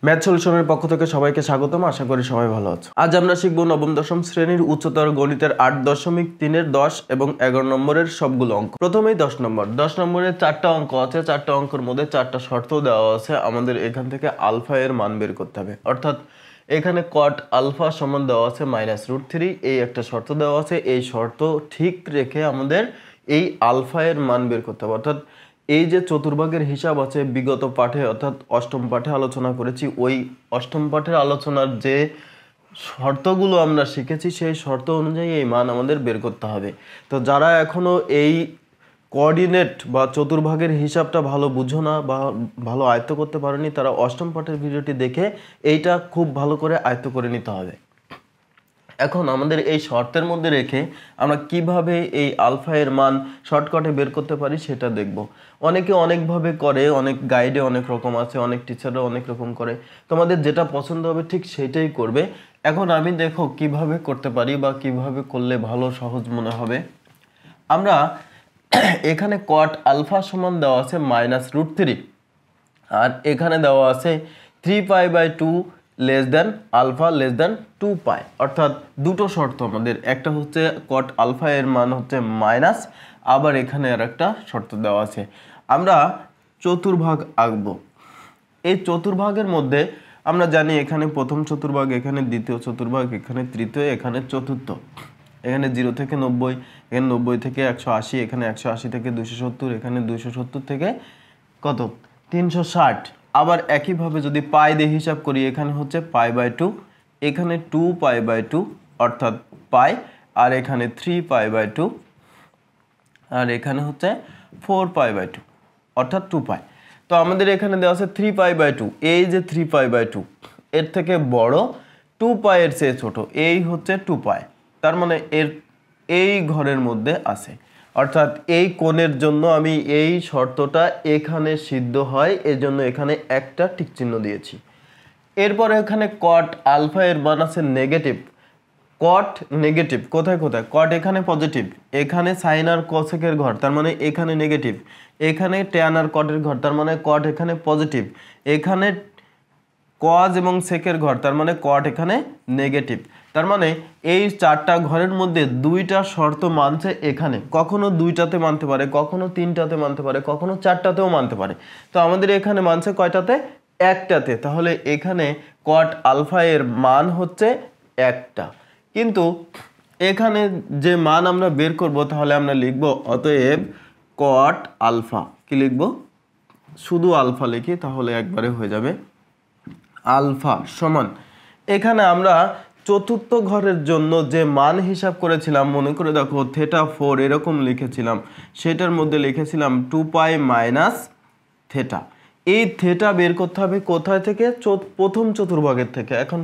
Math সলিউশনের পক্ষ থেকে সবাইকে স্বাগতম। আশা করি সবাই ভালো আছো। আজ আমরা শিখব নবম দশম শ্রেণীর উচ্চতর গণিতের 8.3-এর 10 এবং 11 নম্বরের সবগুলো অঙ্ক। প্রথমেই 10 নম্বর। 10 নম্বরে 4টা অঙ্ক আছে। 4টা অঙ্কের মধ্যে 4টা শর্ত দেওয়া আছে। আমাদের এখান থেকে আলফা এর মান বের করতে হবে। অর্থাৎ এখানে cot আলফা সমান দেওয়া আছে -√3, এই একটা শর্ত দেওয়া আছে। এই শর্ত ঠিক রেখে আমাদের এই আলফা এর মান বের করতে হবে। অর্থাৎ এই যে চতুর্ভাগের হিসাব আছে বিগত পাঠে অর্থাৎ অষ্টম পাঠে আলোচনা করেছি, ওই অষ্টম পাঠের আলোচনার যে শর্তগুলো আমরা শিখেছি সেই শর্ত অনুযায়ী এই মান আমাদের বের করতে হবে। তো যারা এখনো এই কোঅর্ডিনেট বা চতুর্ভাগের হিসাবটা ভালো বুঝো না বা ভালো আয়ত্ত করতে পারোনি, তারা অষ্টম পাঠের ভিডিওটি দেখে এইটা খুব ভালো করে আয়ত্ত করে নিতে হবে। এখন আমাদের এই শর্তের মধ্যে রেখে আমরা কিভাবে এই আলফা এর মান শর্টকাটে বের করতে পারি সেটা দেখব। অনেকে অনেকভাবে করে, অনেক গাইডে অনেক রকম আছে, অনেক টিচাররা অনেক রকম করে। তোমাদের যেটা পছন্দ হবে ঠিক সেইটাই করবে। এখন আমি দেখো কিভাবে করতে পারি বা কিভাবে করলে ভালো সহজ মনে হবে। আমরা এখানে cot আলফা সমান দেওয়া আছে -√3 আর এখানে দেওয়া আছে 3π/2 আলফা <2π, অর্থাৎ দুটো শর্ত আমাদের। একটা হচ্ছে cot আলফা এর মান হচ্ছে মাইনাস, আবার এখানে আর একটা শর্ত দেওয়া আছে। আমরা চতুর্ভাগ আঁকবো। এই চতুর্ভাগের মধ্যে আমরা জানি এখানে প্রথম চতুর্ভাগ, এখানে দ্বিতীয় চতুর্ভাগ, এখানে তৃতীয়, এখানে চতুর্থ। এখানে 0 থেকে 90, এখানে 90 থেকে 180, এখানে 180 থেকে 270, এখানে 270 থেকে কত 360। আবার একইভাবে যদি পাই দিয়ে হিসাব করি, এখানে হচ্ছে π/2, এখানে 2π/2 অর্থাৎ পাই, আর এখানে 3π/2, আর এখানে হচ্ছে 4π/2 অর্থাৎ 2π। তো আমাদের এখানে দেওয়া আছে 3π/2। এই যে 3π/2 এর থেকে বড়, 2π এর চেয়ে ছোট, এই হচ্ছে 2π। তার মানে এই ঘরের মধ্যে আছে। অর্থাৎ এই কোণের জন্য আমি এই শর্তটা এখানে সিদ্ধ হয়, এজন্য এখানে একটা টিক চিহ্ন দিয়েছি। এরপরে এখানে cot আলফা এর মান আছে নেগেটিভ। cot নেগেটিভ কোথায় কোথায়? cot এখানে পজিটিভ, এখানে sin আর cosec এর ঘর, তার মানে এখানে নেগেটিভ। এখানে tan আর cot এর ঘর, তার মানে cot এখানে পজিটিভ। এখানে cos এবং sec এর ঘর, তার মানে cot এখানে নেগেটিভ। তার মানে এই চারটা ঘরের মধ্যে দুইটা শর্ত মানছে এখানে। কখনো দুইটাতে মানতে পারে, কখনো তিনটাতে মানতে পারে, কখনো চারটাতেও মানতে পারে। তো আমাদের এখানে মানছে কয়টাতে? একটাতে। তাহলে এখানে cot আলফা এর মান হচ্ছে একটা। কিন্তু এখানে যে মান আমরা বের করব, তাহলে আমরা লিখব অতএব cot আলফা। কি লিখব? শুধু আলফা লিখি, তাহলে একবারে হয়ে যাবে। আলফা সমান, এখানে আমরা চতুর্থ ঘরের জন্য যে মান হিসাব করেছিলাম, মনে করে দেখো θ4 এরকম লিখেছিলাম, সেটার মধ্যে লিখেছিলাম 2π - θ। এই থেটা বের করতে হবে কোথায় থেকে? প্রথম চতুর্ভাগের থেকে। এখন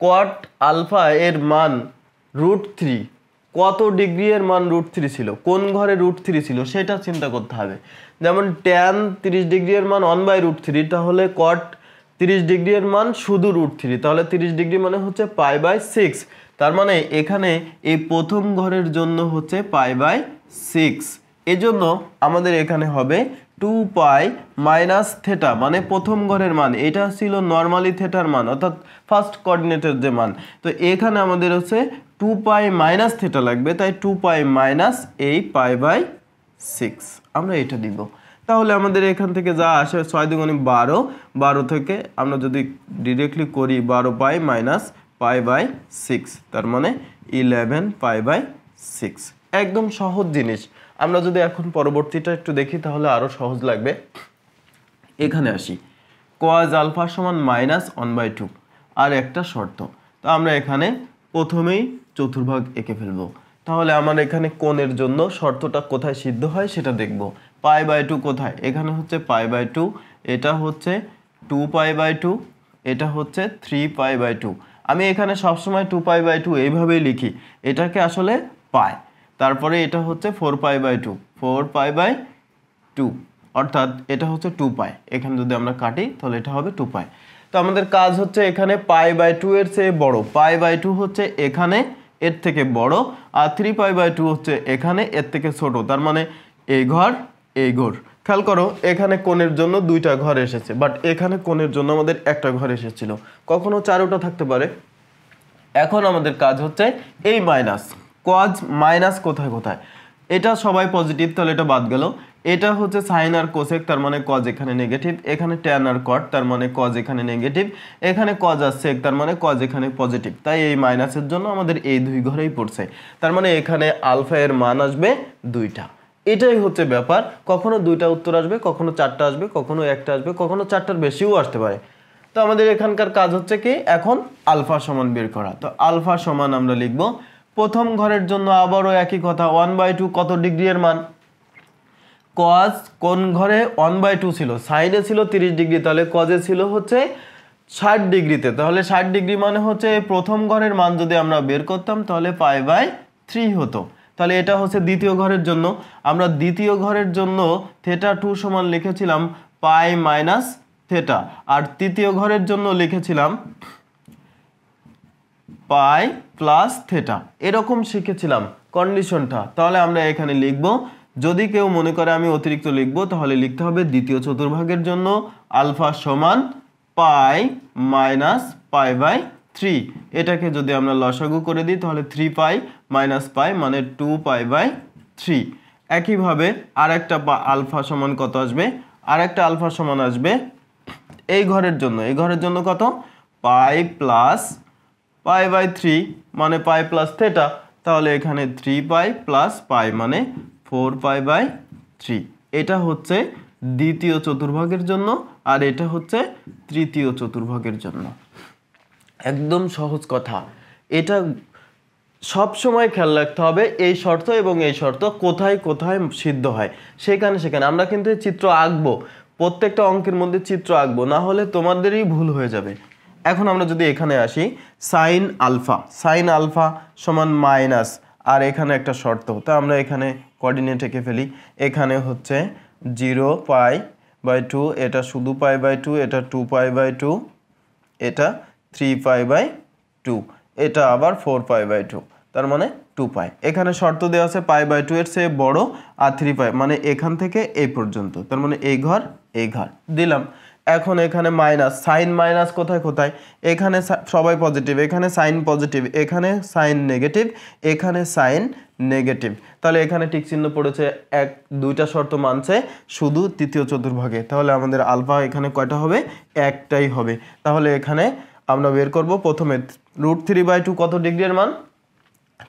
cot আলফা এর মান √3, কত ডিগ্রি এর মান √3 ছিল, কোন ঘরে √3 ছিল সেটা চিন্তা করতে হবে। যেমন tan 30 ডিগ্রি এর মান 1/√3, তাহলে cot 30 ডিগ্রি এর মান শুধু √3, তাহলে 30 ডিগ্রি মানে হচ্ছে π/6। তার মানে এখানে এই প্রথম ঘরের জন্য হচ্ছে π/6। এজন্য আমাদের এখানে হবে 2π - θ, মানে প্রথম ঘরের মান। এটা ছিল নর্মালি থেটার মান, অর্থাৎ ফার্স্ট কোঅর্ডিনেটের যে মান। তো এখানে আমাদের হচ্ছে 2π - θ লাগবে, তাই 2π - এই π/6 আমরা এটা দিব। তাহলে আমাদের এখান থেকে যা আসে 6 × 2 = 12, 12 থেকে আমরা যদি ডিরেক্টলি করি 12π - π/6, তার মানে 11π/6। একদম সহজ জিনিস। আমরা যদি এখন পরবর্তীটা একটু দেখি তাহলে আরো সহজ লাগবে। এখানে আসি, cos আলফা সমান -1/2 আর একটা শর্ত। তো আমরা এখানে প্রথমেই চতুর্ভাগ এঁকে ফেলবো। তাহলে আমার এখানে কোণের জন্য শর্তটা কোথায় সিদ্ধ হয় সেটা দেখব। π/2 কোথায়? এখানে হচ্ছে π/2, এটা হচ্ছে 2π/2, এটা হচ্ছে 3π/2। আমি এখানে সবসময় 2π/2 এইভাবেই লিখি, এটাকে আসলে পাই। তারপরে এটা হচ্ছে 4π/2, 4π/2 অর্থাৎ এটা হচ্ছে 2π। এখানে যদি আমরা কাটি তাহলে এটা হবে 2π। তো আমাদের কাজ হচ্ছে এখানে π/2 এর চেয়ে বড়, π/2 হচ্ছে এখানে এর থেকে বড়, আর 3π/2 হচ্ছে এখানে এর থেকে ছোট। তার মানে এই ঘর এই ঘর। খেয়াল করো এখানে কোণের জন্য দুইটা ঘর এসেছে, বাট এখানে কোণের জন্য আমাদের একটা ঘর এসেছিল, কখনো চারোটা থাকতে পারে। এখন আমাদের কাজ হচ্ছে এই মাইনাস, কজ মাইনাস কোথায় কোথায়, এটা সবাই পজিটিভ তাহলে এটা বাদ গেল। এটা হচ্ছে সাইন আর কোসেক, তার মানে কজ এখানে নেগেটিভ, এখানে ট্যান আর কট তার মানে কজ এখানে নেগেটিভ, এখানে কজ আর সেক তার মানে কজ এখানে পজিটিভ। তাই এই মাইনাসের জন্য আমাদের এই দুই ঘরেই পড়ছে, তার মানে এখানে আলফা এর মান আসবে দুইটা। এটাই হচ্ছে ব্যাপার, কখনো দুইটা উত্তর আসবে, কখনো চারটা আসবে, কখনো একটা আসবে, কখনো চারটার বেশিও আসতে পারে। তো আমাদের এখানকার কাজ হচ্ছে কি এখন আলফা সমান বের করা। তো আলফা সমান আমরা লিখব প্রথম ঘরের জন্য আবারও একই কথা, 1/2 কত ডিগ্রি এর মান, কজ কোন ঘরে 1/2 ছিল, সাইনে ছিল 30 ডিগ্রি, তাহলে কজে ছিল হচ্ছে 60 ডিগ্রিতে, তাহলে 60 ডিগ্রি মানে হচ্ছে প্রথম ঘরের মান যদি আমরা বের করতাম তাহলে π/3 হতো। তাহলে এটা হচ্ছে দ্বিতীয় ঘরের জন্য, আমরা দ্বিতীয় ঘরের জন্য θ2 সমান লিখেছিলাম π - θ, আর তৃতীয় ঘরের জন্য লিখেছিলাম π + θ, এরকম শিখেছিলাম কন্ডিশনটা। তাহলে আমরা এখানে লিখব, যদি কেউ মনে করে আমি অতিরিক্ত লিখব তাহলে লিখতে হবে দ্বিতীয় চতুর্ভাগের জন্য আলফা সমান π - π/3, এটাকে যদি আমরা লসাগু করে দিই তাহলে 3π - π মানে 2π/3। একইভাবে আরেকটা আলফা সমান কত আসবে, আরেকটা আলফা সমান আসবে এই ঘরের জন্য, এই ঘরের জন্য কত π + π/3 মানে π + θ, তাহলে এখানে 3π + π মানে 4π/3। এটা হচ্ছে দ্বিতীয় চতুর্ভাগের জন্য আর এটা হচ্ছে তৃতীয় চতুর্ভাগের জন্য। একদম সহজ কথা, এটা সব সময় খেয়াল রাখতে হবে এই শর্ত এবং এই শর্ত কোথায় কোথায় সিদ্ধ হয়, সেখানে আমরা কিন্তু এই চিত্র আঁকবো, প্রত্যেকটা অঙ্কের মধ্যে চিত্র আঁকবো, না হলে তোমাদেরই ভুল হয়ে যাবে। এখন আমরা যদি এখানে আসি, সাইন আলফা সমান মাইনাস, আর এখানে একটা শর্ত, তো আমরা এখানে কোঅর্ডিনেট এঁকে ফেলি, এখানে হচ্ছে 0π/2, এটা শুধু π/2, এটা 2π/2, এটা 3π/2, এটা আবার 4π/2, তার মানে 2π। এখানে শর্ত দেওয়া আছে π/2 এর চেয়ে বড় আর 3π, মানে এখান থেকে এই পর্যন্ত, তার মানে এই ঘর দিলাম। এখন এখানে মাইনাস, সাইন মাইনাস কোথায় কোথায়, এখানে সবাই পজিটিভ, এখানে সাইন পজিটিভ, এখানে সাইন নেগেটিভ, এখানে সাইন নেগেটিভ, তাহলে এখানে টিক চিহ্ন পড়েছে, দুইটা শর্ত মানছে শুধু তৃতীয় চতুর্ভাগে, তাহলে আমাদের আলফা এখানে কয়টা হবে, একটাই হবে। তাহলে এখানে আমরা বের করব প্রথমে √3/2 কত ডিগ্রি এর মান,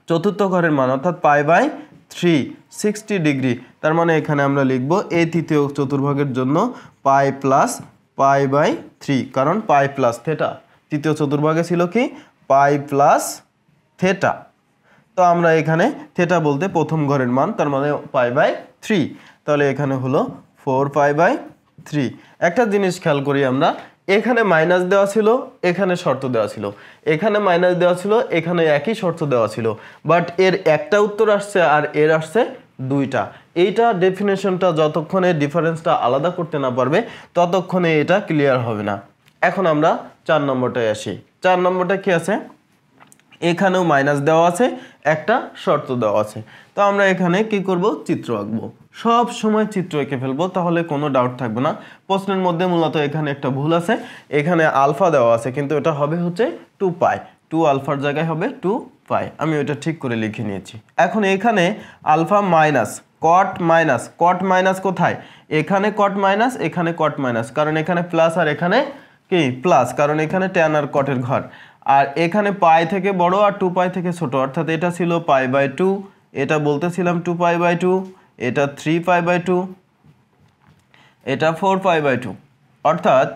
চতুর্থ ঘরের মান, অর্থাৎ π/3 60 ডিগ্রি, তার মানে এখানে আমরা লিখব এই তৃতীয় চতুর্ভাগের জন্য π + π/3, কারণ π + θ, তৃতীয় চতুর্ভাগে ছিল কি π + θ, তো আমরা এখানে θ বলতে প্রথম ঘরের মান, তার মানে π/3, তাহলে এখানে হলো 4π/3। একটা জিনিস খেয়াল করি আমরা, এখানে মাইনাস দেওয়া ছিল, এখানে শর্ত দেওয়া ছিল, এখানে মাইনাস দেওয়া ছিল, এখানে একই শর্ত দেওয়া ছিল, বাট এর একটা উত্তর আসছে আর এর আসছে দুইটা। এইটা ডেফিনেশনটা যতক্ষণে ডিফারেন্সটা আলাদা করতে না পারবে ততক্ষণে এটা ক্লিয়ার হবে না। এখন আমরা 4 নম্বরটায় আসি। 4 নম্বরটা কি আছে, এখানেও মাইনাস দেওয়া আছে, একটা শর্ত দেওয়া আছে, তো আমরা এখানে কি করব, চিত্র আঁকবো, সব সময় চিত্র এঁকে ফেলবো, তাহলে কোনো ডাউট থাকবে না। প্রশ্নের মধ্যে মূলত এখানে একটা ভুল আছে, এখানে আলফা দেওয়া আছে কিন্তু এটা হবে হচ্ছে 2π, 2 আলফার জায়গায় হবে 2π, আমি ওইটা ঠিক করে লিখে নিয়েছি। এখন এখানে আলফা মাইনাস কট মাইনাস কোথায়, এখানে কট মাইনাস, এখানে কট মাইনাস, কারণ এখানে প্লাস আর এখানে কি প্লাস, কারণ এখানে ট্যান আর কটের ঘর, আর এখানে π থেকে বড় আর 2π থেকে ছোট, অর্থাৎ এটা ছিল π/2, এটা বলতেছিলাম 2π/2, এটা 3π/2, এটা 4π/2, অর্থাৎ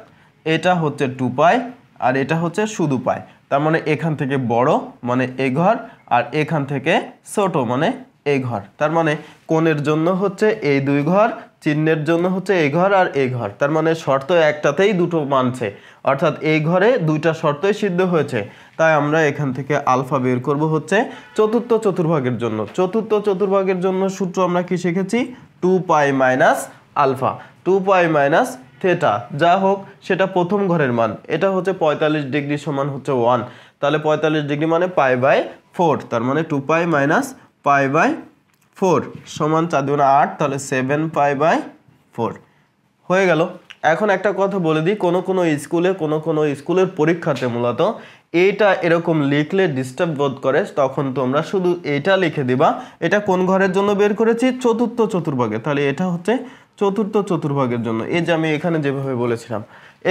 এটা হচ্ছে 2π আর এটা হচ্ছে শুধু π, তার মানে এখান থেকে বড় মানে এই ঘর আর এখান থেকে ছোট মানে এই ঘর, তার মানে কোণের জন্য হচ্ছে এই দুই ঘর, চিহ্নের জন্য হচ্ছে এই ঘর আর এই ঘর, তার মানে শর্ত একটাতেই দুটো মানছে, অর্থাৎ এই ঘরে দুইটা শর্তই সিদ্ধ হয়েছে। তাই আমরা এখান থেকে আলফা বের করব হচ্ছে চতুর্থ চতুর্ভাগের জন্য। চতুর্থ চতুর্ভাগের জন্য সূত্র আমরা কি শিখেছি, 2π - আলফা, 2π - θ, যা হোক সেটা প্রথম ঘরের মান, এটা হচ্ছে 45 ডিগ্রি সমান হচ্ছে 1, তাহলে 45 ডিগ্রি মানে π/4, তার মানে 2π - π/4 4 সমান 4 দুগুণে 8, তাহলে 7π/4 হয়ে গেল। এখন একটা কথা বলে দিই, কোনো স্কুলের পরীক্ষাতে মূলত এইটা এরকম লিখলে ডিস্টার্ব বোধ করে, তখন তোমরা শুধু এটা লিখে দিবা। এটা কোন ঘরের জন্য বের করেছি? চতুর্থ চতুর্ভাগে। তাহলে এটা হচ্ছে চতুর্থ চতুর্ভাগের জন্য। এই যে আমি এখানে যেভাবে বলেছিলাম,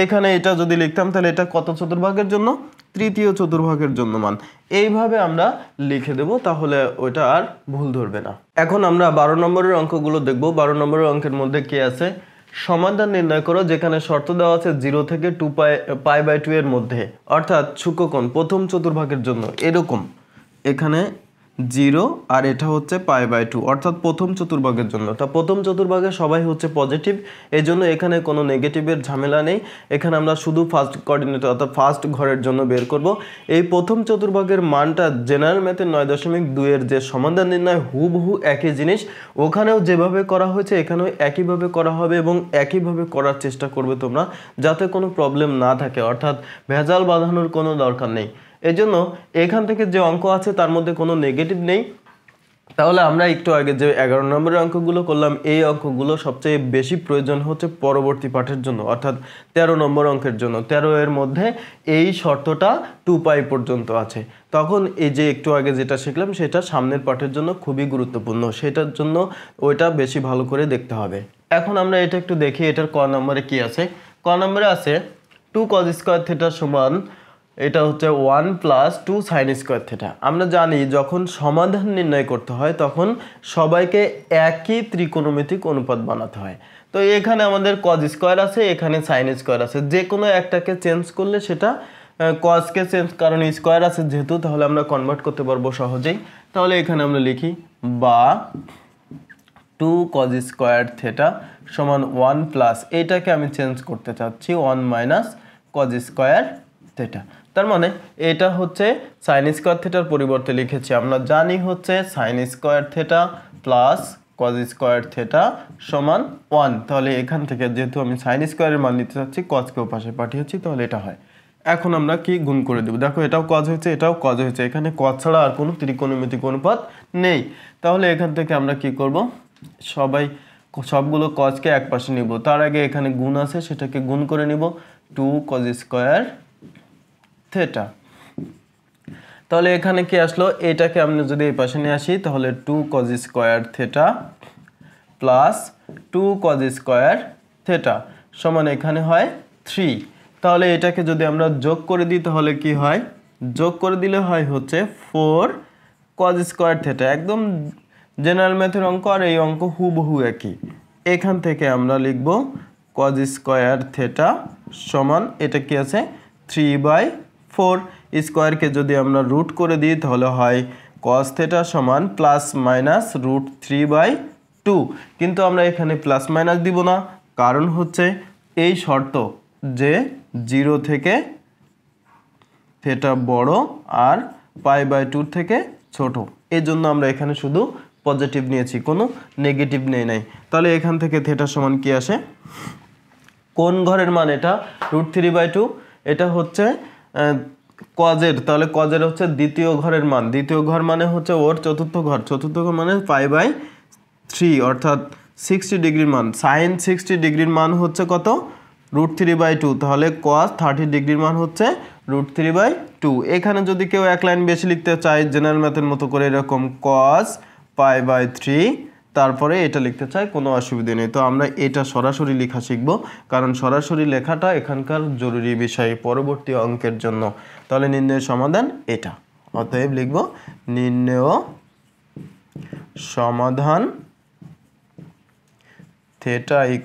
এখানে এটা যদি লিখতাম তাহলে এটা কত চতুর্ভাগের জন্য? তৃতীয় চতুর্ভাগের জন্য মান। এইভাবে আমরা লিখে দেব, তাহলে ওইটা আর ভুল ধরবে না। এখন আমরা 12 নম্বরের অঙ্কগুলো দেখব। 12 নম্বরের অঙ্কের মধ্যে কি আছে? সমাধান নির্ণয় করো যেখানে শর্ত দেওয়া আছে 0 থেকে 2π/2 এর মধ্যে, অর্থাৎ সূক্ষ্মকোণ প্রথম চতুর্ভাগের জন্য এরকম, এখানে 0 আর এটা হচ্ছে π/2, অর্থাৎ প্রথম চতুর্ভাগের জন্য। তা প্রথম চতুর্ভাগে সবাই হচ্ছে পজিটিভ, এই জন্য এখানে কোনো নেগেটিভের ঝামেলা নেই। এখানে আমরা শুধু ফার্স্ট কোঅর্ডিনেট অর্থাৎ ফার্স্ট ঘরের জন্য বের করব। এই প্রথম চতুর্ভাগের মানটা জেনারেল ম্যাথের 9.2 এর যে সমাধান নির্ণয় হুবহু একই জিনিস, ওখানেও যেভাবে করা হয়েছে এখানেও একইভাবে করা হবে এবং একইভাবে করার চেষ্টা করবে তোমরা, যাতে কোনো প্রবলেম না থাকে, অর্থাৎ ভেজাল বাঁধানোর কোনো দরকার নেই। এই জন্য এখান থেকে যে অঙ্ক আছে তার মধ্যে কোনো নেগেটিভ নেই। তাহলে আমরা একটু আগে যে 11 নম্বরের অঙ্কগুলো করলাম, এই অঙ্কগুলো সবচেয়ে বেশি প্রয়োজন হচ্ছে পরবর্তী পাঠের জন্য, অর্থাৎ 13 নম্বর অঙ্কের জন্য। 13 এর মধ্যে এই শর্তটা 2π পর্যন্ত আছে। তখন এই যে একটু আগে যেটা শিখলাম সেটা সামনের পাঠের জন্য খুবই গুরুত্বপূর্ণ, সেটার জন্য ওইটা বেশি ভালো করে দেখতে হবে। এখন আমরা এটা একটু দেখি, এটার ক নম্বরে কি আছে। ক নম্বরে আছে 2 cos² θ সমান, এটা হচ্ছে 1 + 2 sin² θ। আমরা জানি যখন সমাধান নির্ণয় করতে হয় তখন সবাইকে একই ত্রিকোণমিতিক অনুপাত বানাতে হয়। তো এখানে আমাদের cos² আছে, এখানে sin² আছে, যে কোনো একটাকে চেঞ্জ করলে সেটা cosকে চেঞ্জ, কারণ স্কোয়ার আছে যেহেতু, তাহলে আমরা কনভার্ট করতে পারবো সহজেই। তাহলে এখানে আমরা লিখি বা 2 cos² θ সমান 1 + এইটাকে আমি চেঞ্জ করতে চাচ্ছি 1 - cos² θ। তার মানে এটা হচ্ছে sin² θ পরিবর্তে লিখেছি। আমরা জানি হচ্ছে sin² θ প্লাস cos² θ সমান 1। তাহলে এখান থেকে যেহেতু আমি sin² এর মান নিতে চাচ্ছি, cosকেও পাশে পাঠিয়েছি, তাহলে এটা হয়। এখন আমরা কি গুণ করে দেব? দেখো এটাও cos হয়েছে, এটাও cos হয়েছে, এখানে cos ছাড়া আর কোনো ত্রিকোণমিতিক অনুপাত নেই। তাহলে এখান থেকে আমরা কি করব? সবগুলো cosকে এক পাশে নিব। তার আগে এখানে গুণ আছে, সেটাকে গুণ করে নিব 2 cos² θ। তাহলে এখানে কি আসলো? এটাকে আমরা যদি এই পাশে নিয়ে আসি তাহলে 2 cos² θ প্লাস 2 cos² θ সমান এখানে হয় 3। তাহলে এটাকে যদি আমরা যোগ করে দিই তাহলে কি হয়? যোগ করে দিলে হয় হচ্ছে 4 cos² θ। একদম জেনারেল ম্যাথের অঙ্ক, আর এই অঙ্ক হুবহু একই। এখান থেকে আমরা লিখব cos² θ সমান, এটা কি আছে? 3/4। স্কোয়ারকে যদি আমরা রুট করে দিই তাহলে হয় cos θ সমান ±√3/2। কিন্তু আমরা এখানে প্লাস মাইনাস দিব না, কারণ হচ্ছে এই শর্ত যে 0 থেকে θ বড় আর π/2 থেকে ছোট, এই জন্য আমরা এখানে শুধু পজিটিভ নিয়েছি, কোনো নেগেটিভ নেই নাই। তাহলে এখান থেকে θ সমান কি আসে? কোন ঘরের মান এটা? √3/2। এটা হচ্ছে কজের, তাহলে কজের হচ্ছে দ্বিতীয় ঘরের মান। দ্বিতীয় ঘর মানে হচ্ছে ওর চতুর্থ ঘর, চতুর্থ ঘর মানে π/3, অর্থাৎ 60 ডিগ্রির মান। sin 60 ডিগ্রির মান হচ্ছে কত? √3/2। তাহলে cos 30 ডিগ্রির মান হচ্ছে √3/2। এখানে যদি কেউ এক লাইন বেশি লিখতে চায় জেনারেল ম্যাথের মতো করে, এরকম cos π/3 তারপরে এটা লিখতে চাই, কোনো অসুবিধা নেই। তো আমরা এটা সরাসরি লেখা শিখব, কারণ সরাসরি লেখাটা এখানকার জরুরি বিষয় পরবর্তী অঙ্কের জন্য। তাহলে নির্ণয় সমাধান এটা, অতএব লিখব নির্ণয় সমাধান θ =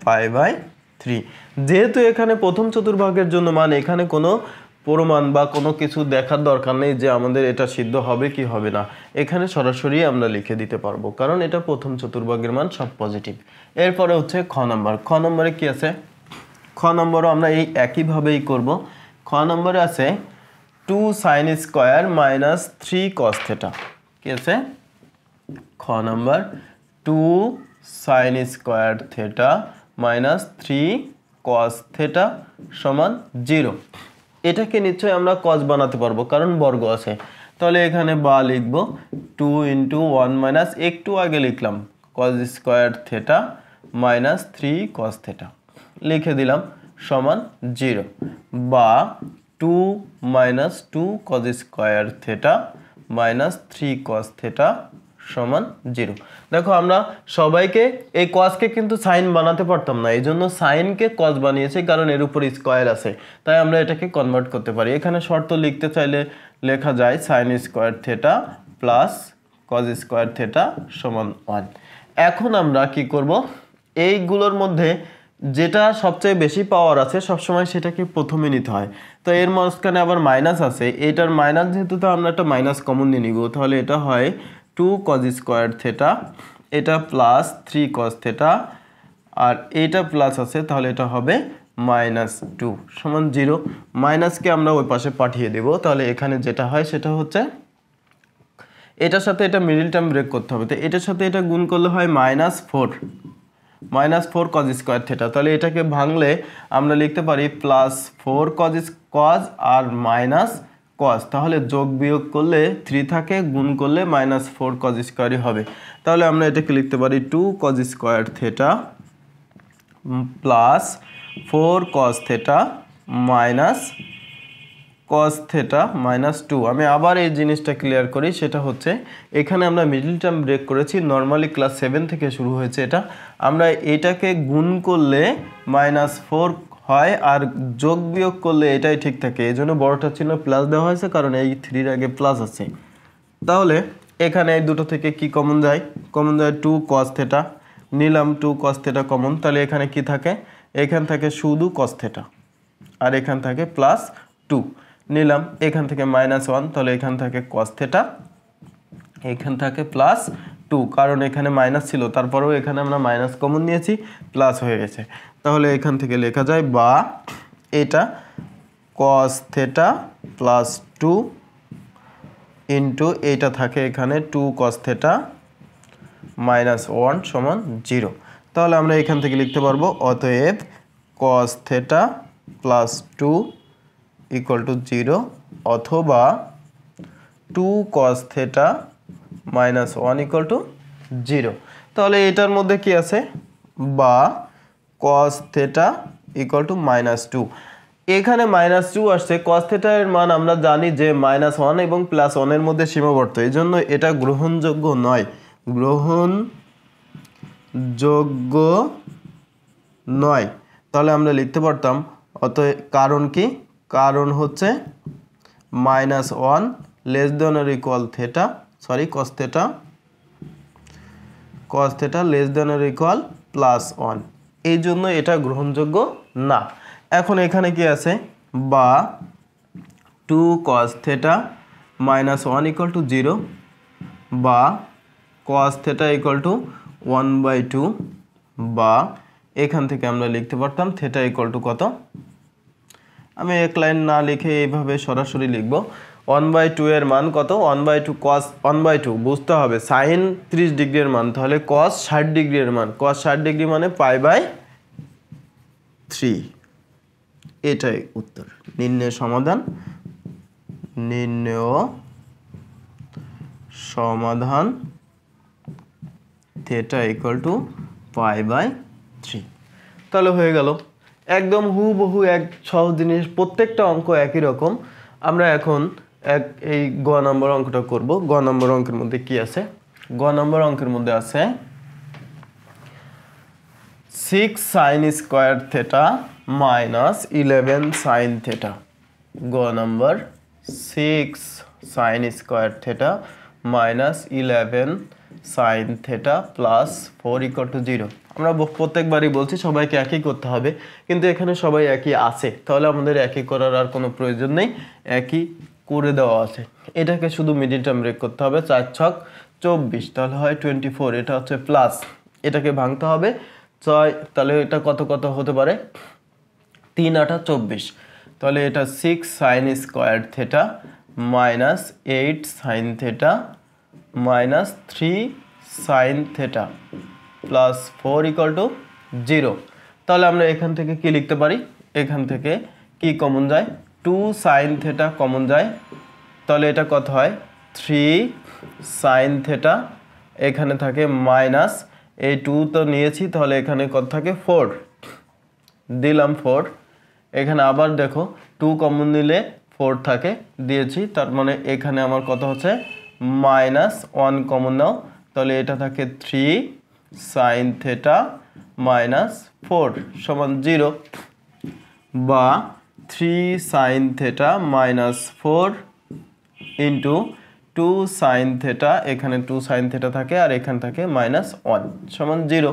π/3। যেহেতু এখানে প্রথম চতুর্ভাগের জন্য মান, এখানে কোনো প্রমাণ বা কোনো কিছু দেখার দরকার নেই যে আমাদের এটা সিদ্ধ হবে কি হবে না, এখানে সরাসরি আমরা লিখে দিতে পারবো, কারণ এটা প্রথম চতুর্ভাগের মান সব পজিটিভ। এরপরে হচ্ছে খ নম্বর। খ নম্বরে কি আছে? খ নম্বরও আমরা এই একইভাবেই করব। খ নম্বরে আছে 2 sin² - 3 cos θ। কি আছে? খ নম্বর 2 sin² θ - 3 cos θ সমান 0। এটাকে নিশ্চয়ই আমরা cos বানাতে পারবো, কারণ বর্গ আছে। তাহলে এখানে বা লিখবো 2 ইন্টু 1 মাইনাস একটু আগে লিখলাম cos square theta minus 3 cos theta লিখে দিলাম সমান 0 বা 2 minus 2 cos square theta minus 3 cos theta সমান 0। দেখো আমরা সবাইকে এই কসকে কিন্তু সাইন বানাতে পারতাম না, এই জন্য সাইনকে কস বানিয়েছি কারণ এর উপর স্কোয়ার আছে, তাই আমরা এটাকে কনভার্ট করতে পারি। এখানে শর্ত লিখতে চাইলে লেখা যায় sine square theta plus cos square theta সমান 1। এখন আমরা কি করব, এইগুলোর মধ্যে যেটা সবচেয়ে বেশি পাওয়ার আছে সবসময় সেটাকে প্রথমে নিতে হয়। তো এর মাঝখানে আবার মাইনাস আছে, এটার মাইনাস যেহেতু তো আমরা একটা মাইনাস কমন নিয়ে নিব, তাহলে এটা হয় 2 কজ স্কোয়ার থেটা, এটা প্লাস 3 কস থেটা, আর এইটা প্লাস আছে তাহলে এটা হবে মাইনাস 2 সমান 0। মাইনাসকে আমরা ওই পাশে পাঠিয়ে দেব, তাহলে এখানে যেটা হয় সেটা হচ্ছে এটার সাথে এটা মিডল টার্ম ব্রেক করতে হবে, তো এটার সাথে এটা গুণ করলে হয় -4 কজ স্কোয়ার থেটা। তাহলে এটাকে ভাঙলে আমরা লিখতে পারি +4 কজ আর মাইনাস কজ, তাহলে যোগ বিয়োগ করলে 3 থাকে, গুণ করলে -4 কজ স্কোয়ারই হবে। তাহলে আমরা এটাকে লিখতে পারি 2 cos square theta plus 4 cause theta minus cos theta minus 2। আমি আবার এই জিনিসটা ক্লিয়ার করি, সেটা হচ্ছে এখানে আমরা মিডল টার্ম ব্রেক করেছি, নর্মালি ক্লাস 7 থেকে শুরু হয়েছে এটা। আমরা এটাকে গুণ করলে -4 হয় আর যোগ বিয়োগ করলে এটাই ঠিক থাকে, এই জন্য বড়টার চিহ্ন প্লাস দেওয়া হয়েছে কারণ এই 3-র আগে প্লাস আছে। তাহলে এখানে এই দুটো থেকে কি কমন যায়, 2 কস থেটা নিলাম, 2 কস থেটা কমন, তাহলে এখানে কি থাকে, এখান থেকে শুধু কস থেটা আর এখান থেকে +2 নিলাম, এখান থেকে -1, তাহলে এখান থেকে কস থেটা, এখান থেকে +2, কারণ এখানে মাইনাস ছিল তারপরেও এখানে আমরা মাইনাস কমন নিয়েছি, প্লাস হয়ে গেছে। তাহলে এখান থেকে লেখা যায় বা এটা কস থেটা +2 ইন্টু এইটা থাকে এখানে 2 কস থেটা -1 সমান 0। তাহলে আমরা এখান থেকে লিখতে পারবো অতএব কস থেটা +2 = 0 অথবা 2 cos theta -1 = 0। তাহলে এটার মধ্যে কি আছে, বা cos theta = -2। এখানে -2 আসছে, cos theta এর মান আমরা জানি যে -1 এবং +1 এর মধ্যে সীমাবদ্ধ, এই জন্য এটা গ্রহণযোগ্য নয়। তাহলে আমরা লিখতে পারতাম অতএব কারণ কি, কারণ হচ্ছে -1 less than or equal theta, cos theta less than or equal +1, এই জন্য এটা গ্রহণযোগ্য না। এখন এখানে কি আছে, বা 2 cos theta -1 = 0 বা cos theta = 1/2, বা এখান থেকে আমরা লিখতে পারতাম theta = কত, আমি এক লাইন না লিখে এইভাবে সরাসরি লিখব 1/2 এর মান কত, 1/2 cos 1/2 বুঝতে হবে sin 30 ডিগ্রির মান, তাহলে cos 60 ডিগ্রির মান, cos 60 ডিগ্রি মানে π/3। এটাই উত্তর। নির্ণয় সমাধান theta = π/3। তাহলে হয়ে গেল একদম হুবহু এক সহজ জিনিস, প্রত্যেকটা অঙ্ক একই রকম। আমরা এখন এই গ নম্বর অঙ্কটা করব। গ নম্বর অঙ্কের মধ্যে কি আছে, গ নম্বর অঙ্কের মধ্যে আছে 6 sin square theta -11 sin theta. গ নম্বর 6 sin square theta -11 sin theta +4 = 0। আমরা প্রত্যেকবারই বলছি সবাইকে একই করতে হবে, কিন্তু এখানে সবাই একই আছে, তাহলে আমাদের একই করার আর কোনো প্রয়োজন নেই, একই করে দেওয়া আছে। এটাকে শুধু মিডল টার্ম ব্রেক করতে হবে, 4 ছক 24, তাহলে হয় 24, এটা হচ্ছে প্লাস, এটাকে ভাঙতে হবে 6, তাহলে এটা কত হতে পারে, 3 8 24, তাহলে এটা 6 sin square theta -8 sin theta -3 sin theta +4 = 0। তাহলে আমরা এখান থেকে কি লিখতে পারি, এখান থেকে কি কমন যায়, 2 sin থেটা কমন যায়, তাহলে এটা কত হয় 3 সাইন থেটা, এখানে থাকে মাইনাস এই 2 তো নিয়েছি, তাহলে এখানে কত থাকে 4 দিলাম 4, এখানে আবার দেখো 2 কমন নিলে 4 থাকে দিয়েছি, তার মানে এখানে আমার কত হচ্ছে -1 কমন নাও, তাহলে এটা থাকে 3 সাইন থেটা -4 সমান 0, বা 3 sine theta -4 into 2 sine theta, এখানে 2 সাইন থেটা থাকে আর এখানে থাকে -1 সমান 0।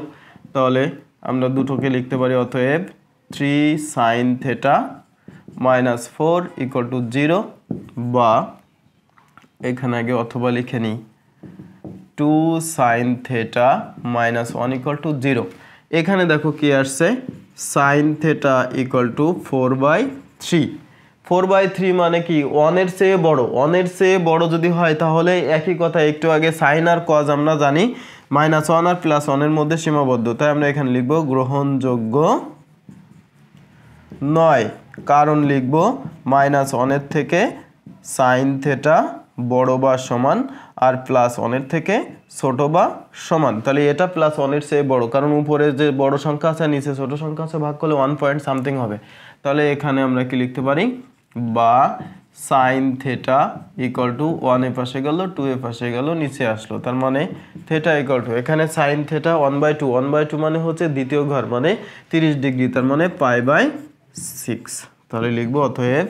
তাহলে আমরা দুটোকে লিখতে পারি, অতএব 3 সাইন থেটা -4 ইকুয়াল টু 0, বা এখানে আগে অথবা লিখে নিই 2 সাইন থেটা -1 ইকুয়াল টু 0। এখানে দেখো কি আসছে, সাইন থেটা ইকুয়াল টু 4/3। 4/3 মানে কি 1 এর চেয়ে বড়, 1 এর চেয়ে বড় যদি হয় তাহলে একই কথা, একটু আগে সাইন আর কজ আমরা জানি -1 আর +1 এর মধ্যে সীমাবদ্ধ, তাই আমরা এখানে লিখব গ্রহণযোগ্য নয়, কারণ লিখব -1 এর থেকে সাইন থেটা বড় বা সমান আর +1 এর থেকে ছোট বা সমান, তাহলে এটা +1 এর চেয়ে বড়, কারণ উপরে যে বড় সংখ্যা আছে নিচে ছোট সংখ্যা আছে, ভাগ করলে 1 পয়েন্ট সামথিং হবে, তাহলে এখানে আমরা কি লিখতে পারি, বা সাইন থেটা ইকুয়াল টু 1 এর পাশে গেল 2 এর পাশে গেল নিচে আসলো, তার মানে থেটা ইকুয়াল টু এখানে সাইন থেটা 1/2 মানে হচ্ছে দ্বিতীয় ঘর মানে 30 ডিগ্রি, তার মানে π/6, তাহলে লিখবো অতএব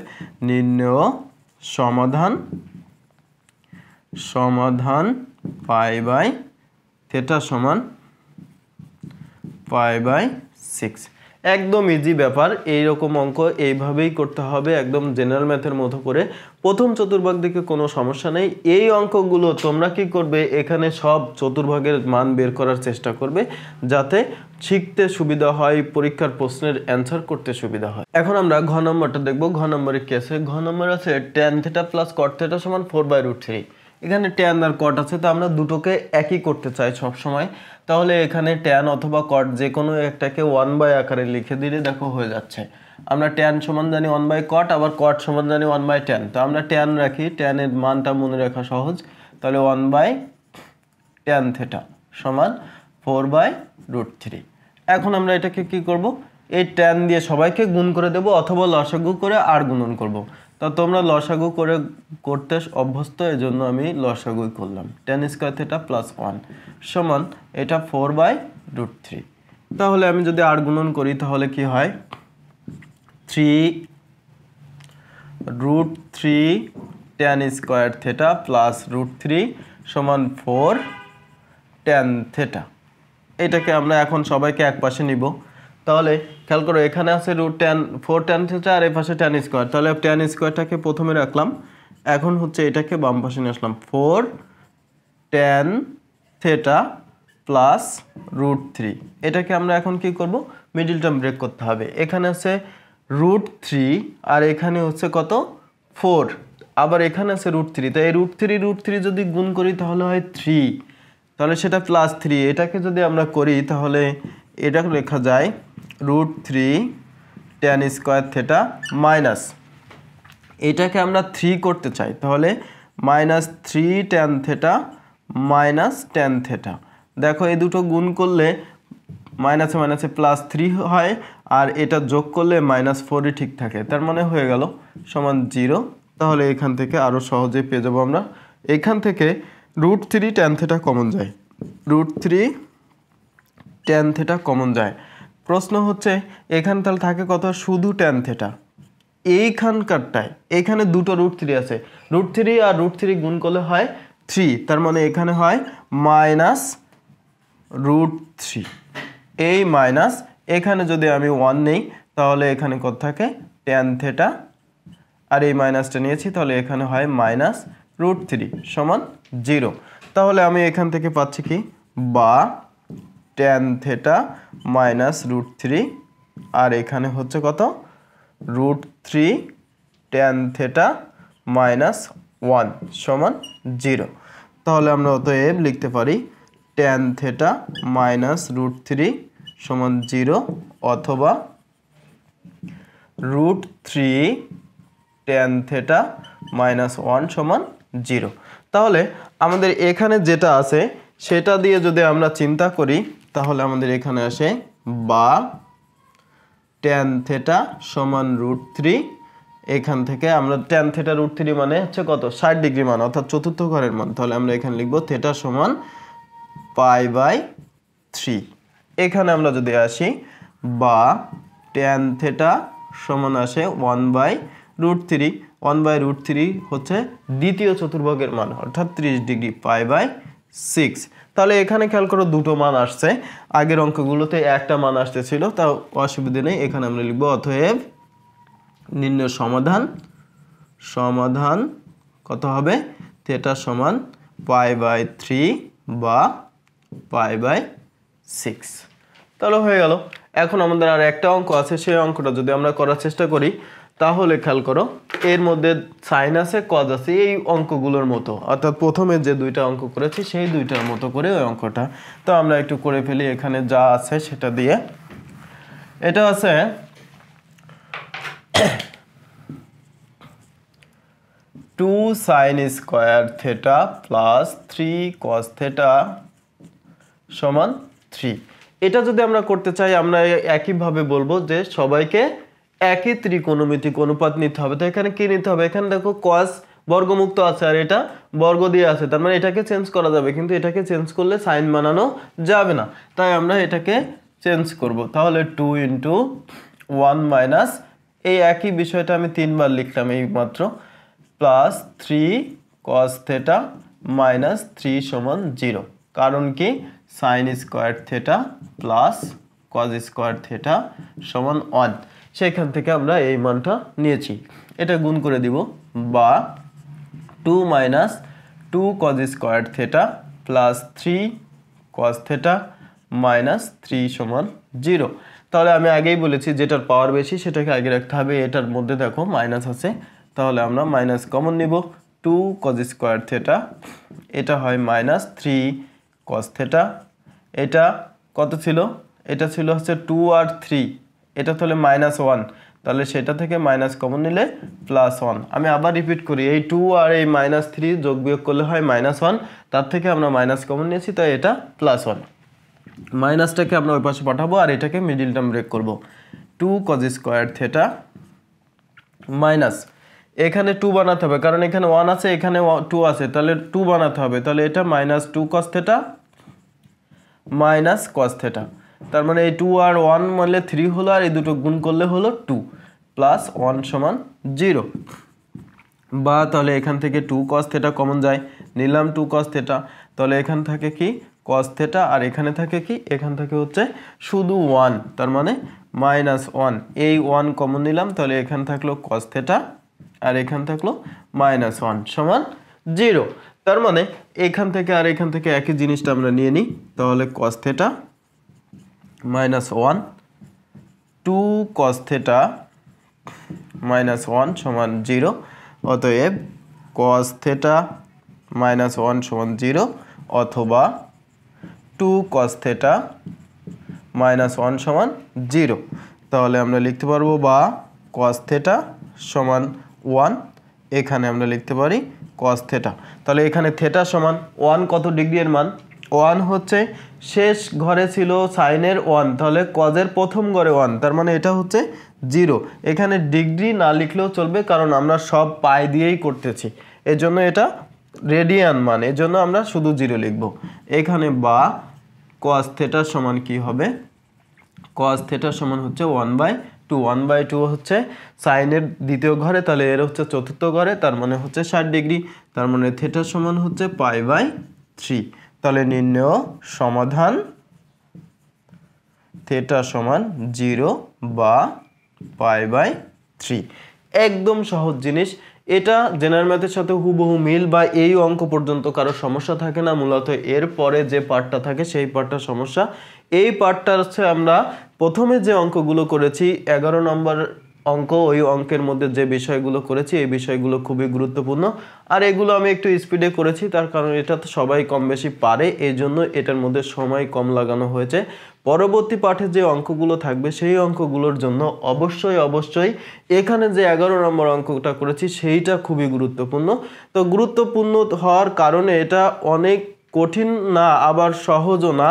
নির্ণেয় সমাধান π/θ সমান π/6। একদম ইজি ব্যাপার, এইরকম অঙ্ক এইভাবেই করতে হবে, একদম জেনারেল ম্যাথের মতো করে। প্রথম চতুর্ভাগ দিকে কোনো সমস্যা নেই। এই অঙ্কগুলো তোমরা কি করবে, এখানে সব চতুর্ভাগের মান বের করার চেষ্টা করবে যাতে শিখতে সুবিধা হয়, পরীক্ষার প্রশ্নের অ্যান্সার করতে সুবিধা হয়। এখন আমরা ঘ নম্বরটা দেখব। ঘ নম্বরে কি আছে, ঘ নম্বর আছে tan θ + cot θ সমান 4/√3। এখানে ট্যান আর কট আছে, তো আমরা দুটোকে একই করতে চাই সব সময়, তাহলে এখানে ট্যান অথবা কট যে কোনো একটাকে 1/, আকারে লিখে দিলে দেখো হয়ে যাচ্ছে। আমরা ট্যান সমান জানি 1/cot, আবার কট সমান জানি 1/tan, তো আমরা ট্যান রাখি, ট্যানের মানটা মনে রাখা সহজ, তাহলে 1/tan θ সমান 4/√3। এখন আমরা এটাকে কি করব, এই ট্যান দিয়ে সবাইকে গুণ করে দেব, অথবা লসাগু করে আর গুণন করব। তো তোমরা লসাগু করে করতে অভ্যস্ত, এই জন্য আমি লসাগুই করলাম। tan² θ + 1 সমান এটা 4/√3। তাহলে আমি যদি আর গুণন করি তাহলে কি হয়, 3√3 tan² θ + √3 সমান 4 tan θ। এটাকে আমরা এখন সবাইকে এক পাশে নিব, তাহলে খেয়াল করো এখানে আছে √4 tan θ আর এই পাশে tan², তাহলে tan²টাকে প্রথমে রাখলাম, এখন হচ্ছে এটাকে বাম পাশে নিয়ে আসলাম, 4 tan θ + √3। এটাকে আমরা এখন কি করব, মিডল টার্ম ব্রেক করতে হবে। এখানে আছে √3 আর এখানে হচ্ছে কত 4, আবার এখানে আছে √3, তো এই √3 যদি গুণ করি তাহলে হয় 3, তাহলে সেটা +3। এটাকে যদি আমরা করি তাহলে এটা লেখা যায় √3 tan² θ মাইনাস, এটাকে আমরা 3 করতে চাই, তাহলে -3 tan θ tan θ। দেখো এই দুটো গুণ করলে মাইনাসে মাইনাসে +3 হয়, আর এটা যোগ করলে -4ই ঠিক থাকে, তার মানে হয়ে গেল সমান 0। তাহলে এখান থেকে আরও সহজেই পেয়ে যাবো আমরা। এখান থেকে √3 tan θ কমন যায়, √3 tan θ কমন যায়। প্রশ্ন হচ্ছে এখানে তাহলে থাকে কত, শুধু tan θ। এইখানকারটায় এখানে দুটো √3 আছে, √3 আর √3 গুণ করলে হয় 3, তার মানে এখানে হয় -√3। এই মাইনাস এখানে যদি আমি 1 নেই তাহলে এখানে কত থাকে tan θ, আর এই মাইনাসটা নিয়েছি, তাহলে এখানে হয় -√3 সমান 0। তাহলে আমি এখান থেকে পাচ্ছি কি, বা tan θ -√3, আর এখানে হচ্ছে কত √3 tan θ -1 সমান 0। তাহলে আমরা অতএব লিখতে পারি tan θ -√3 সমান 0, অথবা √3 tan θ -1 সমান 0। তাহলে আমাদের এখানে যেটা আছে সেটা দিয়ে যদি আমরা চিন্তা করি তাহলে আমাদের এখানে আসে বা tan থিটা সমান √3। এখান থেকে আমরা tan থিটা √3 মানে হচ্ছে কত 60 ডিগ্রি মান অর্থাৎ চতুর্থ ঘরের মান। তাহলে আমরা এখানে লিখব থিটা সমান π/3। এখানে আমরা যদি আসি বা tan থিটা সমান আসে 1/√3। 1/√3 হচ্ছে দ্বিতীয় চতুর্ভুজের মান অর্থাৎ 30 ডিগ্রি π/6। তাহলে এখানে খেয়াল করো দুটো মান আসছে, আগের অঙ্কগুলোতে একটা মান আসতেছিল, তাও অসুবিধা নেই। এখানে আমরা লিখব অতএব নির্ণয় সমাধান কত হবে থিটা সমান π/3 বা π/6। তাহলে হয়ে গেল। এখন আমাদের আর একটা অঙ্ক আছে, সেই অঙ্কটা যদি আমরা করার চেষ্টা করি তাহলে খেয়াল করো এর মধ্যে সাইন আছে কজ আছে এই অঙ্কগুলোর মতো, অর্থাৎ প্রথমে যে দুইটা অঙ্ক করেছি সেই দুইটার মতো করে ওই অঙ্কটা। তো আমরা একটু করে ফেলি এখানে যা আছে সেটা দিয়ে। এটা আছে 2 sin square theta plus 3 cos theta সমান 3। এটা যদি আমরা করতে চাই আমরা একইভাবে বলবো যে সবাইকে একই ত্রিকোণমিতিক অনুপাত নিতে হবে। তো এখানে কি নিতে হবে, এখানে দেখো cos বর্গমুক্ত আছে আর এটা বর্গ দিয়ে আছে, তার মানে এটাকে চেঞ্জ করা যাবে, কিন্তু এটাকে চেঞ্জ করলে সাইন বানানো যাবে না, তাই আমরা এটাকে চেঞ্জ করব। তাহলে 2 × 1 মাইনাস এই একই বিষয়টা আমি 3 বার লিখলাম এই মাত্র, প্লাস 3 cos থিটা মাইনাস 3 সমান 0। কারণ কি sin square theta plus cos square theta সমান 1, সেখান থেকে আমরা এই মানটা নিয়েছি। এটা গুণ করে দিব বা 2 - 2 cos square theta plus 3 cos theta minus 3 সমান 0। তাহলে আমি আগেই বলেছি যেটার পাওয়ার বেশি সেটাকে আগে রাখতে হবে। এটার মধ্যে দেখো মাইনাস আছে, তাহলে আমরা মাইনাস কমন নিব। 2 cos স্কয়ার থিটা এটা হয় মাইনাস 3 cos থিটা। এটা কত ছিল, এটা ছিল হচ্ছে 2 আর 3, এটা তাহলে -1, তাহলে সেটা থেকে মাইনাস কমন নিলে +1। আমি আবার রিপিট করি, এই 2 আর এই -3 যোগ বিয়োগ করলে হয় -1, তার থেকে আমরা মাইনাস কমন নিয়েছি, তাই এটা +1। মাইনাসটাকে আমরা ওই পাশে পাঠাবো আর এটাকে মিডিল টার্ম ব্রেক করব। 2 cos স্কয়ার থিটা মাইনাস এখানে 2 বানাতে হবে, কারণ এখানে 1 আছে এখানে 2 আছে, তাহলে 2 বানাতে হবে, তাহলে এটা -2 cos theta minus cos theta. তার মানে এই 2 আর 1 মানে 3 হলো, আর এই দুটো গুণ করলে হলো 2 প্লাস 1 সমান 0। বা তাহলে এখান থেকে 2 cos থিটা কমন যায়, নিলাম 2 cos থিটা, তাহলে এখান থাকে কি cos থিটা আর এখানে থাকে কি, এখান থেকে হচ্ছে শুধু 1, তার মানে -1। এই 1 কমন নিলাম, তাহলে এখান থাকলো cos থিটা আর এখান থাকলো -1 সমান 0। তার মানে এখান থেকে আর এখান থেকে একই জিনিসটা আমরা নিয়ে নিই, তাহলে cos থিটা -1 2 cos থিটা -1 সমান 0। অতএব cos থিটা -1 সমান 0 অথবা 2 cos থিটা -1 সমান 0। তাহলে আমরা লিখতে পারবো বা cos থিটা সমান 1, এখানে আমরা লিখতে পারি cos থিটা। তাহলে এখানে থিটা সমান 1 কত ডিগ্রির মান, 1 হচ্ছে শেষ ঘরে ছিল সাইনের 1, তাহলে কজের প্রথম ঘরে 1, তার মানে এটা হচ্ছে 0। এখানে ডিগ্রি না লিখলেও চলবে, কারণ আমরা সব পাই দিয়েই করতেছি, এজন্য এটা রেডিয়ান মান, এজন্য আমরা শুধু 0 লিখব এখানে। বা cos থিটা সমান কি হবে, cos থিটা সমান হচ্ছে 1/2। 1/2 হচ্ছে সাইনের দ্বিতীয় ঘরে, তাহলে এর হচ্ছে চতুর্থ ঘরে, তার মানে হচ্ছে 60 ডিগ্রি, তার মানে থিটা সমান হচ্ছে π/3। তাহলে নির্ণয় সমাধান থিটা সমান 0 বা π/3। একদম সহজ জিনিস, এটা জেনারেল ম্যাথের সাথে হুবহু মিল, বা এই অঙ্ক পর্যন্ত কারো সমস্যা থাকে না, মূলত এর পরে যে পার্টটা থাকে সেই পার্টটা সমস্যা। এই পার্টটা হচ্ছে আমরা প্রথমে যে অঙ্কগুলো করেছি 11 নম্বর অঙ্ক, ওই অঙ্কের মধ্যে যে বিষয়গুলো করেছি এই বিষয়গুলো খুবই গুরুত্বপূর্ণ। আর এগুলো আমি একটু স্পিডে করেছি, তার কারণ এটা তো সবাই কম বেশি পারে, এই জন্য এটার মধ্যে সময় কম লাগানো হয়েছে। পরবর্তী পাঠে যে অঙ্কগুলো থাকবে সেই অঙ্কগুলোর জন্য অবশ্যই এখানে যে 11 নম্বর অঙ্কটা করেছি সেইটা খুবই গুরুত্বপূর্ণ। তো গুরুত্বপূর্ণ হওয়ার কারণে এটা অনেক কঠিন না, আবার সহজও না।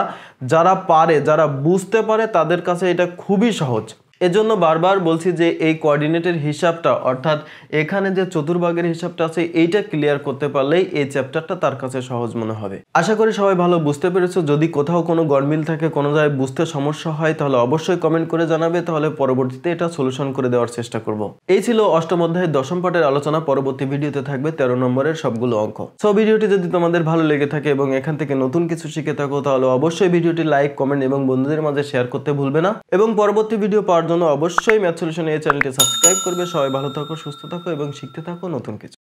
যারা পারে, যারা বুঝতে পারে তাদের কাছে এটা খুবই সহজ। এজন্য বারবার বলছি যে এই কোঅর্ডিনেটের হিসাবটা, অর্থাৎ এখানে যে চতুর্ভাগের হিসাবটা আছে এইটা ক্লিয়ার করতে পারলেই এই চ্যাপ্টারটা তার কাছে সহজ মনে হবে। আশা করি সবাই ভালো বুঝতে পেরেছো। যদি কোথাও কোনো গরমিল থাকে, কোনো জায়গায় বুঝতে সমস্যা হয়, তাহলে অবশ্যই কমেন্ট করে জানাবে, তাহলে পরবর্তীতে এটা সলিউশন করে দেওয়ার চেষ্টা করব। এই ছিল অষ্টম অধ্যায়ের দশম পাঠের আলোচনা। পরবর্তী ভিডিওতে থাকবে 13 নম্বরের সবগুলো অঙ্ক। সো ভিডিওটি যদি তোমাদের ভালো লেগে থাকে এবং এখান থেকে নতুন কিছু শিখে থাকো, তাহলে অবশ্যই ভিডিওটি লাইক, কমেন্ট এবং বন্ধুদের মাঝে শেয়ার করতে ভুলবে না। এবং পরবর্তী ভিডিও পাওয়ার জন্য অবশ্যই ম্যাথ সলিউশন এই চ্যানেলটি সাবস্ক্রাইব করবে। সবাই ভালো থাকো, সুস্থ থাকো এবং শিখতে থাকো নতুন কিছু।